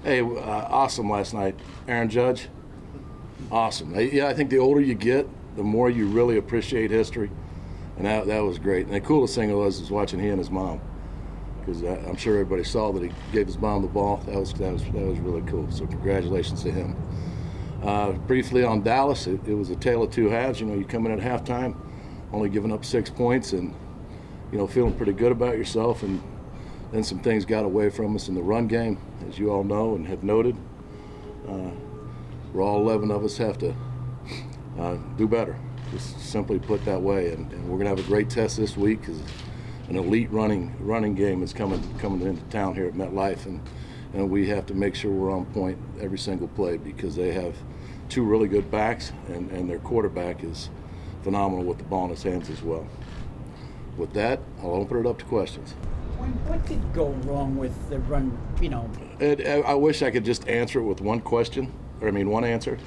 Hey, awesome last night. Aaron Judge, awesome. Yeah, I think the older you get, the more you really appreciate history, and that was great. And the coolest thing was watching he and his mom, because I'm sure everybody saw that he gave his mom the ball. That was really cool. So congratulations to him. Briefly on Dallas, it was a tale of two halves. You come in at halftime, only giving up 6 points, and feeling pretty good about yourself, and then some things got away from us in the run game, as you all know and have noted. We're all 11 of us have to do better, just simply put that way. And we're going to have a great test this week, because an elite running game is coming into town here at MetLife, and we have to make sure we're on point every single play, because they have two really good backs, and their quarterback is phenomenal with the ball in his hands as well. With that, I'll open it up to questions. What did go wrong with the run, I wish I could just answer it with one answer.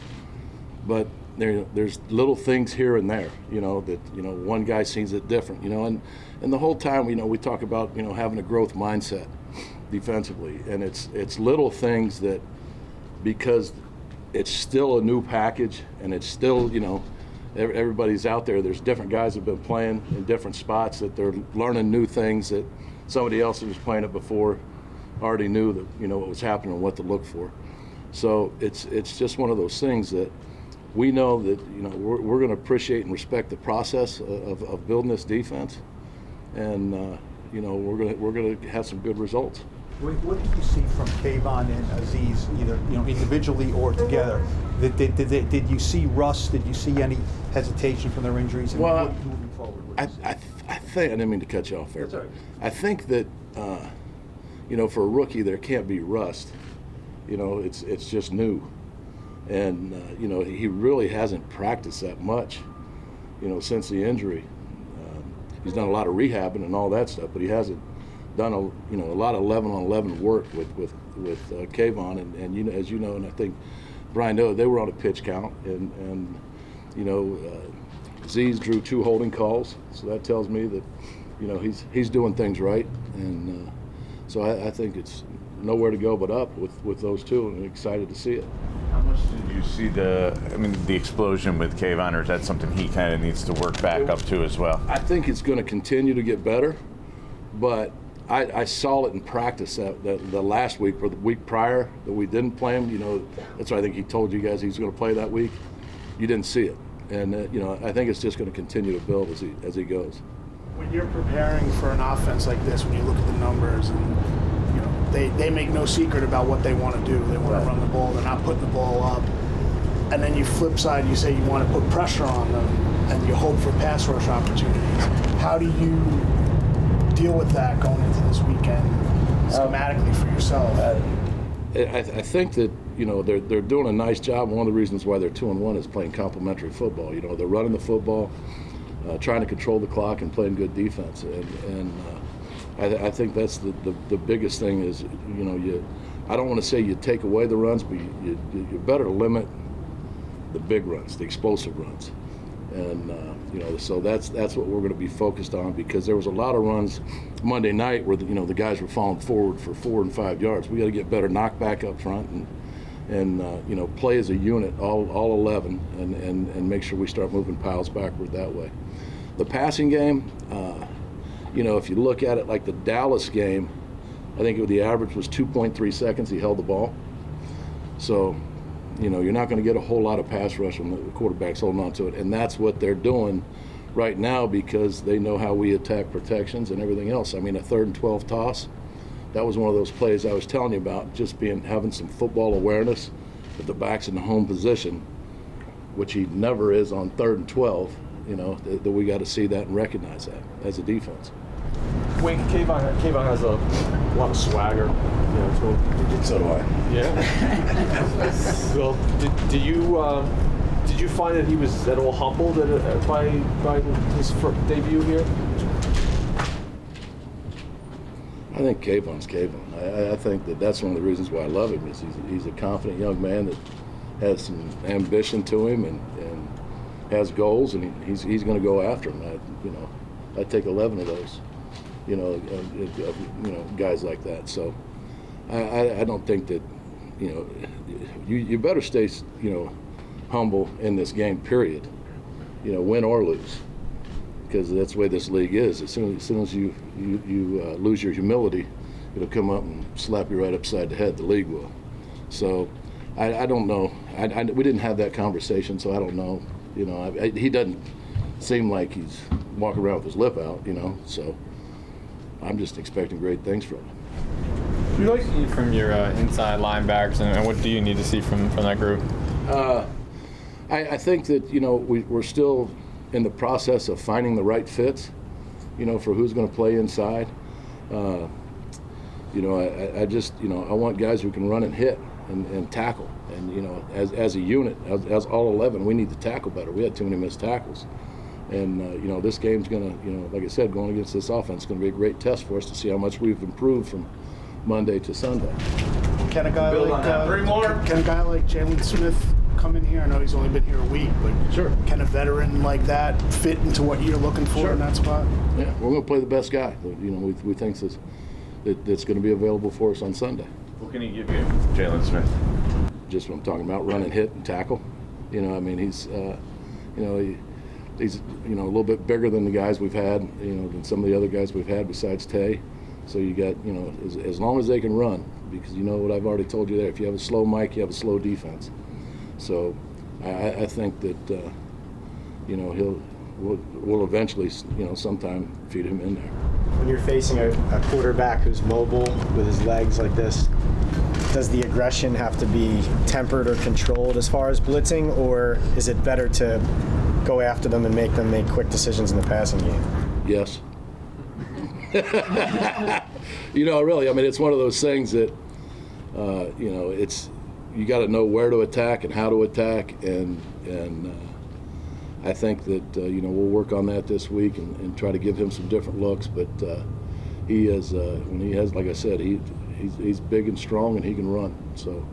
But there's little things here and there, that, one guy sees it different, and the whole time, we talk about, having a growth mindset defensively. And it's little things that, because it's still a new package, and it's still, everybody's out there. There's different guys that have been playing in different spots, that they're learning new things that somebody else who was playing it before already knew that, what was happening and what to look for. So it's just one of those things that we know that, we're going to appreciate and respect the process of building this defense, and we're going to have some good results. What did you see from Kayvon and Azeez, either individually or together? Did you see rust? Did you see any hesitation from their injuries? And well, moving forward, I think, I didn't mean to cut you off there. That's all right. I think that for a rookie there can't be rust. It's just new, and he really hasn't practiced that much, since the injury. He's done a lot of rehabbing and all that stuff, but he hasn't done a lot of 11-on-11 work with Kayvon, and as you know, and I think Brian knows, they were on a pitch count, and Azeez drew 2 holding calls, so that tells me that he's doing things right, and so I think it's nowhere to go but up with those two, and I'm excited to see it. How much did you see the explosion with Kayvon, or is that something he kind of needs to work back up to as well? I think it's going to continue to get better, but I saw it in practice the last week or the week prior that we didn't play him. That's why I think he told you guys he's going to play that week. You didn't see it, and I think it's just going to continue to build as he goes. When you're preparing for an offense like this, when you look at the numbers, and they make no secret about what they want to do. They want to run the ball. They're not putting the ball up. And then you flip side, you say you want to put pressure on them, and you hope for pass rush opportunities. How do you deal with that going into this weekend schematically for yourself? I think that they're doing a nice job. One of the reasons why they're 2-1 is playing complementary football. They're running the football, trying to control the clock, and playing good defense. And I think that's the biggest thing is I don't want to say you take away the runs, but you better limit the big runs, the explosive runs. And so that's what we're going to be focused on, because there was a lot of runs Monday night where the guys were falling forward for 4 and 5 yards. We got to get better knockback up front and play as a unit, all 11, and make sure we start moving piles backward that way. The passing game, if you look at it like the Dallas game, I think the average was 2.3 seconds he held the ball. So you're not going to get a whole lot of pass rush when the quarterback's holding on to it, and that's what they're doing right now, because they know how we attack protections and everything else. I mean, a 3rd and 12 toss, that was one of those plays I was telling you about, just having some football awareness with the back's in the home position, which he never is on 3rd and 12. That we got to see that and recognize that as a defense. Wink, Kayvon has a lot of swagger, to him. So do I. Yeah. Well, did you find that he was at all humbled by his debut here? I think Kayvon's Kayvon. I think that's one of the reasons why I love him, is he's a confident young man that has some ambition to him and has goals, and he's going to go after them. I take 11 of those, guys like that. So I don't think that you better stay, humble in this game, period. Win or lose, because that's the way this league is. As soon as you lose your humility, it'll come up and slap you right upside the head. The league will. So I don't know. We didn't have that conversation, so I don't know. He doesn't seem like he's walking around with his lip out. So I'm just expecting great things from him. What do you like to see from your inside linebackers, and what do you need to see from that group? I think that we're still in the process of finding the right fits, for who's going to play inside. I want guys who can run and hit and tackle. And as a unit, as all 11, we need to tackle better. We had too many missed tackles. And this game's going to, like I said, going against this offense is going to be a great test for us to see how much we've improved from Monday to Sunday. Can a guy like Jalen Smith come in here? I know he's only been here a week, but Sure. Can a veteran like that fit into what you're looking for in that spot? Yeah, we're going to play the best guy. We think that's going to be available for us on Sunday. What can he give you, Jalen Smith? Just what I'm talking about: run and hit and tackle. He's he's a little bit bigger than the guys we've had. Than some of the other guys we've had besides Tay. So you got as long as they can run, because what I've already told you there. If you have a slow Mike, you have a slow defense. So I think that we'll eventually sometime feed him in there. When you're facing a quarterback who's mobile with his legs like this, does the aggression have to be tempered or controlled as far as blitzing, or is it better to go after them and make them make quick decisions in the passing game? Yes. Really, it's one of those things that, it's, you got to know where to attack and how to attack, and I think that, we'll work on that this week and try to give him some different looks, but he is, when he has, like I said, he's big and strong and he can run, so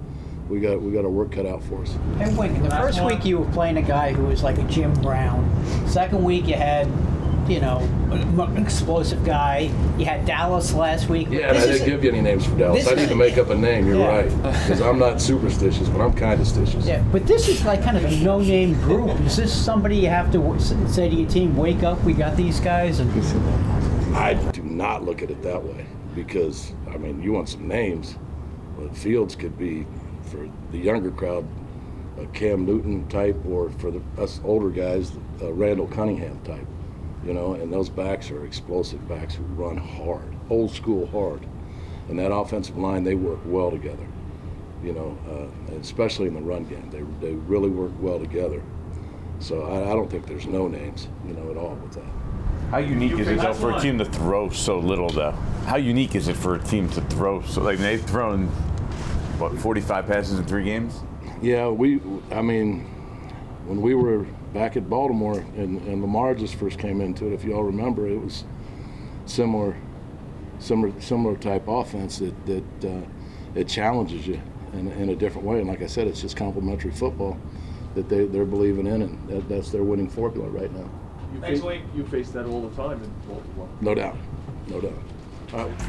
we got our work cut out for us. And Wink, the first week you were playing a guy who was like a Jim Brown. Second week you had, an explosive guy. You had Dallas last week. Yeah, and I didn't give you any names for Dallas. I need to make up a name, you're right. Because I'm not superstitious, but I'm kind of stitious. Yeah, but this is like kind of a no-name group. Is this somebody you have to say to your team, wake up, we got these guys? And I do not look at it that way, because, you want some names, but Fields could be, for the younger crowd, a Cam Newton type, or for us older guys, a Randall Cunningham type. And those backs are explosive backs who run hard, old school hard. And that offensive line, they work well together, especially in the run game. They really work well together. So I don't think there's no names, at all with that. How unique is it, though, for a team to throw so little, though? How unique is it for a team to throw so, they've thrown, 45 passes in 3 games? Yeah, when we were back at Baltimore and Lamar just first came into it, if you all remember, it was similar type offense that it challenges you in a different way. And like I said, it's just complementary football that they're believing in, and that's their winning formula right now. You face that all the time in Baltimore. No doubt. All right.